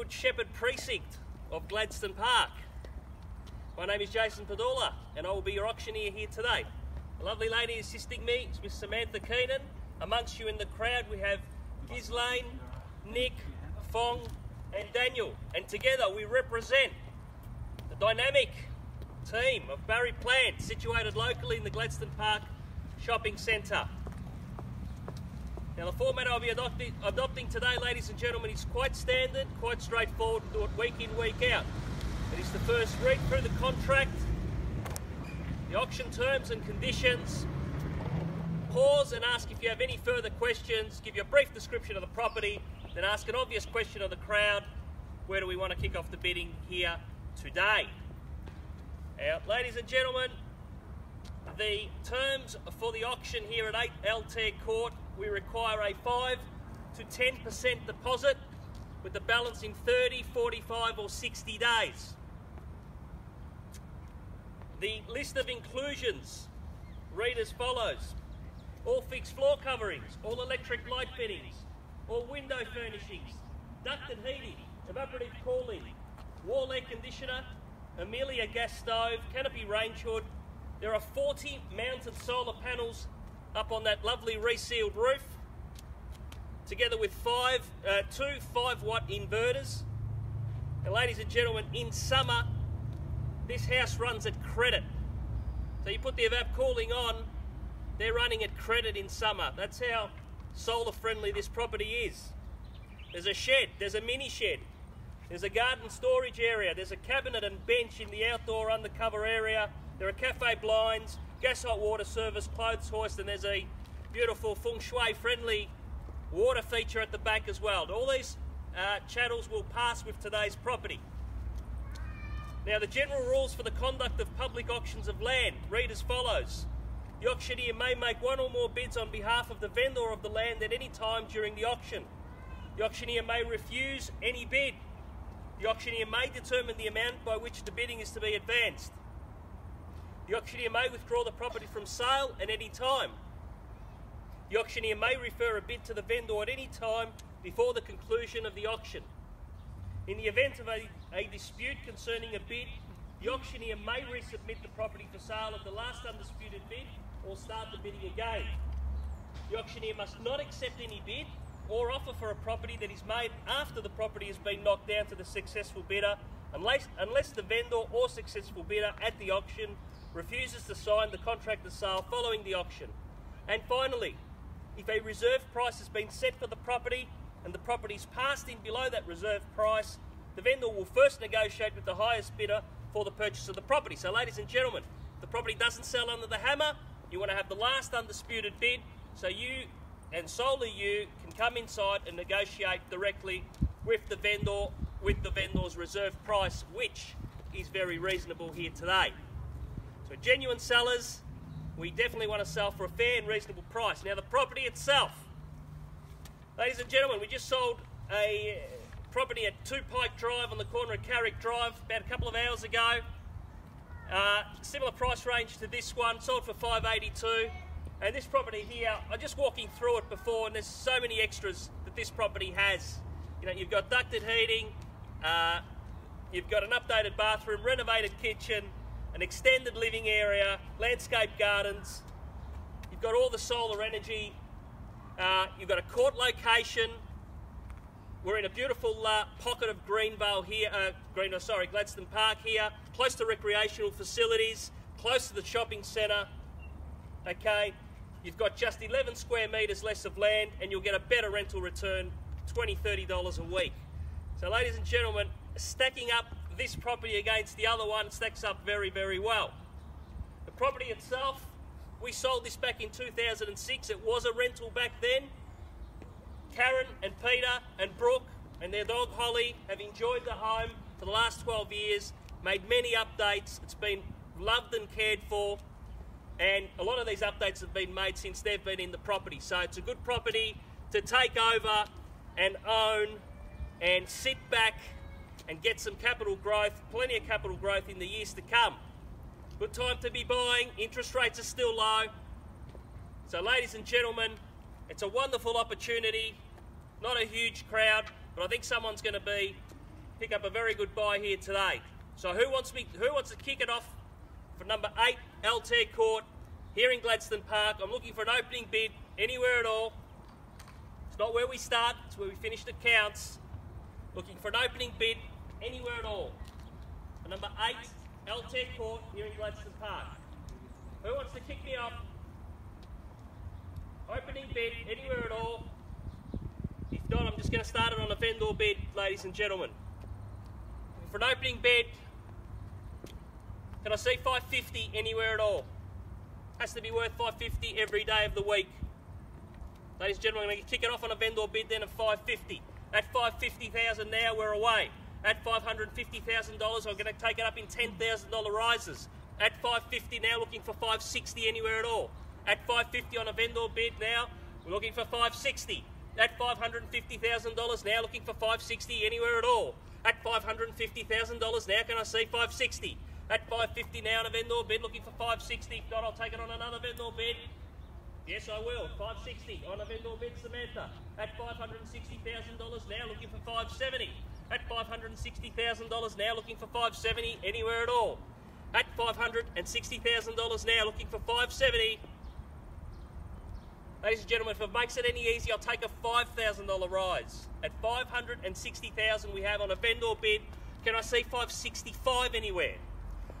Good Shepherd precinct of Gladstone Park. My name is Jason Padula and I will be your auctioneer here today. A lovely lady assisting me is Miss Samantha Keenan. Amongst you in the crowd we have Ghislaine, Nick, Fong and Daniel, and together we represent the dynamic team of Barry Plant, situated locally in the Gladstone Park Shopping Centre. Now the format I'll be adopting today, ladies and gentlemen, is quite standard, quite straightforward, and do it week in, week out. It is to first read through the contract, the auction terms and conditions, pause and ask if you have any further questions, give you a brief description of the property, then ask an obvious question of the crowd: where do we want to kick off the bidding here today? Now, ladies and gentlemen, the terms for the auction here at 8 Altair Court: we require a 5 to 10% deposit, with the balance in 30, 45 or 60 days. The list of inclusions read as follows: all fixed floor coverings, all electric light fittings, all window furnishings, ducted heating, evaporative cooling, wall air conditioner, Amelia gas stove, canopy range hood. There are 40 mounted solar panels up on that lovely resealed roof, together with two 5-watt inverters. And ladies and gentlemen, in summer, this house runs at credit. So you put the evap cooling on, they're running at credit in summer. That's how solar friendly this property is. There's a shed, there's a mini shed, there's a garden storage area, there's a cabinet and bench in the outdoor undercover area, there are cafe blinds, gas hot water service, clothes hoist, and there's a beautiful feng shui friendly water feature at the back as well. All these chattels will pass with today's property. Now, the general rules for the conduct of public auctions of land read as follows: the auctioneer may make one or more bids on behalf of the vendor of the land at any time during the auction. The auctioneer may refuse any bid. The auctioneer may determine the amount by which the bidding is to be advanced. The auctioneer may withdraw the property from sale at any time. The auctioneer may refer a bid to the vendor at any time before the conclusion of the auction. In the event of a dispute concerning a bid, the auctioneer may resubmit the property for sale at the last undisputed bid or start the bidding again. The auctioneer must not accept any bid or offer for a property that is made after the property has been knocked down to the successful bidder, unless the vendor or successful bidder at the auction refuses to sign the contract of sale following the auction. And finally, if a reserve price has been set for the property and the property is passed in below that reserve price, the vendor will first negotiate with the highest bidder for the purchase of the property. So ladies and gentlemen, if the property doesn't sell under the hammer, you want to have the last undisputed bid, so you and solely you can come inside and negotiate directly with the vendor, with the vendor's reserve price, which is very reasonable here today. So genuine sellers, we definitely want to sell for a fair and reasonable price. Now the property itself, ladies and gentlemen, we just sold a property at 2 Pike Drive on the corner of Carrick Drive about a couple of hours ago. Similar price range to this one, sold for $582. And this property here, I'm just walking through it before, and there's so many extras that this property has. You know, you've got ducted heating, you've got an updated bathroom, renovated kitchen, an extended living area, landscape gardens, you've got all the solar energy, you've got a court location. We're in a beautiful pocket of Gladstone Park here, close to recreational facilities, close to the shopping centre. Okay, you've got just 11 square metres less of land, and you'll get a better rental return, $20, $30 a week. So ladies and gentlemen, stacking up this property against the other one stacks up very, very well. The property itself, we sold this back in 2006. It was a rental back then. Karen and Peter and Brooke and their dog Holly have enjoyed the home for the last 12 years, made many updates. It's been loved and cared for, and a lot of these updates have been made since they've been in the property. So it's a good property to take over and own and sit back and get some capital growth, plenty of capital growth in the years to come. Good time to be buying, interest rates are still low. So ladies and gentlemen, it's a wonderful opportunity, not a huge crowd, but I think someone's going to be pick up a very good buy here today. So who wants to kick it off for number 8, Altair Court, here in Gladstone Park? I'm looking for an opening bid anywhere at all. It's not where we start, it's where we finish the counts. Looking for an opening bid anywhere at all. For number 8, Altair Court, here in Gladstone Park. Who wants to kick me off? Opening bid anywhere at all. If not, I'm just going to start it on a vendor bid, ladies and gentlemen. For an opening bid, can I see 550 anywhere at all? Has to be worth 550 every day of the week. Ladies and gentlemen, I'm going to kick it off on a vendor bid then of 550. At 550,000 now, we're away. At $550,000, I'm going to take it up in $10,000 rises. At 550 now, looking for 560 anywhere at all. At 550 on a vendor bid now, we're looking for 560. At $550,000 now, looking for 560 anywhere at all. At $550,000 now, can I see 560? At 550 now on a vendor bid, looking for 560. If not, I'll take it on another vendor bid. Yes, I will. 560 on a vendor bid, Samantha. At $560,000 now, looking for 570. At $560,000 now, looking for 570 anywhere at all. At $560,000 now, looking for 570. Ladies and gentlemen, if it makes it any easier, I'll take a $5,000 rise. At $560,000 we have on a vendor bid. Can I see 565 anywhere?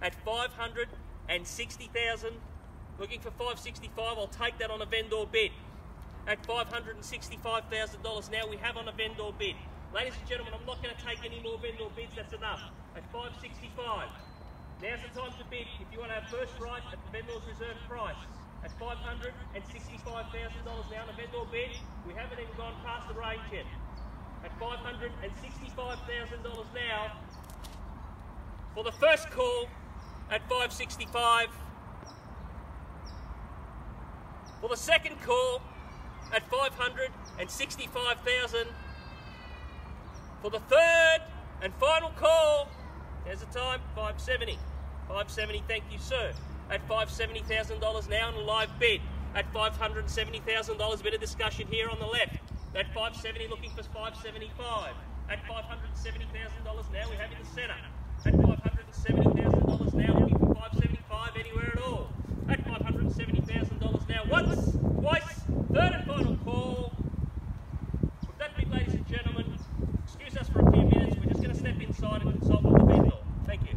At $560,000, looking for 565, I'll take that on a vendor bid. At $565,000 now we have on a vendor bid. Ladies and gentlemen, I'm not going to take any more vendor bids, that's enough. At 565, now's the time to bid if you want to have first right at the vendor's reserve price. At $565,000 now on a vendor bid, we haven't even gone past the range yet. At $565,000 now, for the first call at 565. For the second call at 565,000. For the third and final call, there's the time, 570. 570, thank you, sir. At $570,000 now on a live bid. At $570,000, bit of discussion here on the left. At 570, looking for 575. At $570,000 now, we have in the centre. At $570,000 now, looking for 575 anywhere at all. At $570,000 now, once, twice, third and final call. With that bid, ladies and gentlemen, excuse us for a few minutes. We're just going to step inside and consult with the vendor. Thank you.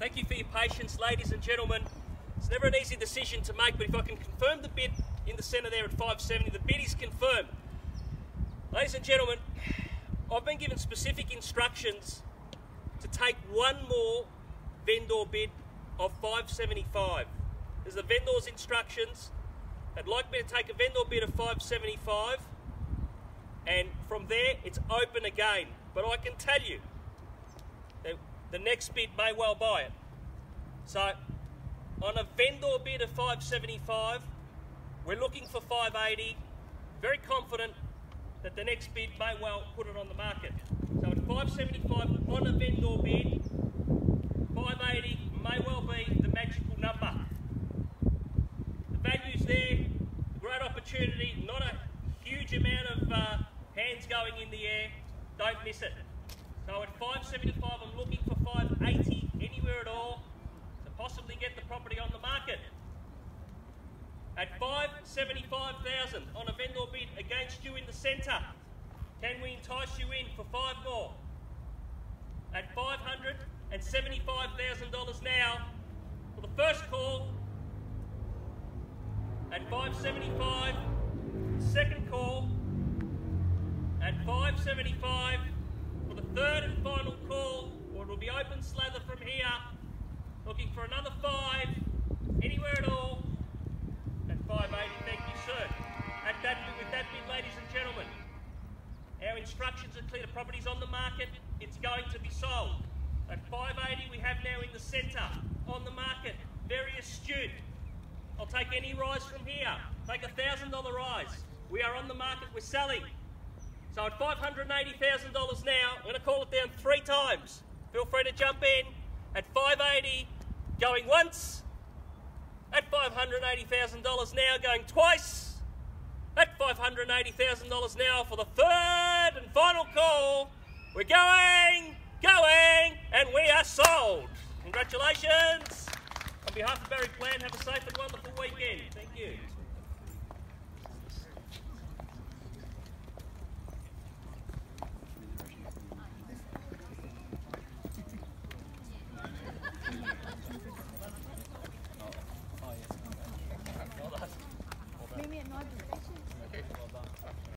Thank you for your patience, ladies and gentlemen. It's never an easy decision to make, but if I can confirm the bid in the centre there at 570, the bid is confirmed. Ladies and gentlemen, I've been given specific instructions to take one more vendor bid of 575. There's the vendor's instructions. They'd like me to take a vendor bid of 575, and from there it's open again. But I can tell you that the next bid may well buy it. So on a vendor bid of 575, we're looking for 580. Very confident that the next bid may well put it on the market. So at 575 on a vendor bid, 580 may well be the magical number. The value's there, great opportunity, not a huge amount of hands going in the air. Don't miss it. So at 575, I'm looking for 580 anywhere at all to possibly get the property on the market. At 575,000 on a vendor bid against you in the centre, can we entice you in for 5 more? At $575,000 now for the first call. At 575, second call. At 575 for the third and final call, or it'll be open slather from here. Looking for another 5, anywhere at all. At 580, thank you, sir. With that bid, ladies and gentlemen, our instructions are clear. The property's on the market. It's going to be sold. At 580, we have now in the centre, on the market, very astute. I'll take any rise from here. Take a $1,000 rise. We are on the market. We're selling. So at $580,000 now, I'm going to call it down 3 times. Feel free to jump in. At 580, going once. At $580,000 now, going twice. At $580,000 now for the third and final call. We're going, and we are sold. Congratulations. On behalf of Barry Plan, have a safe and wonderful weekend. Thank you.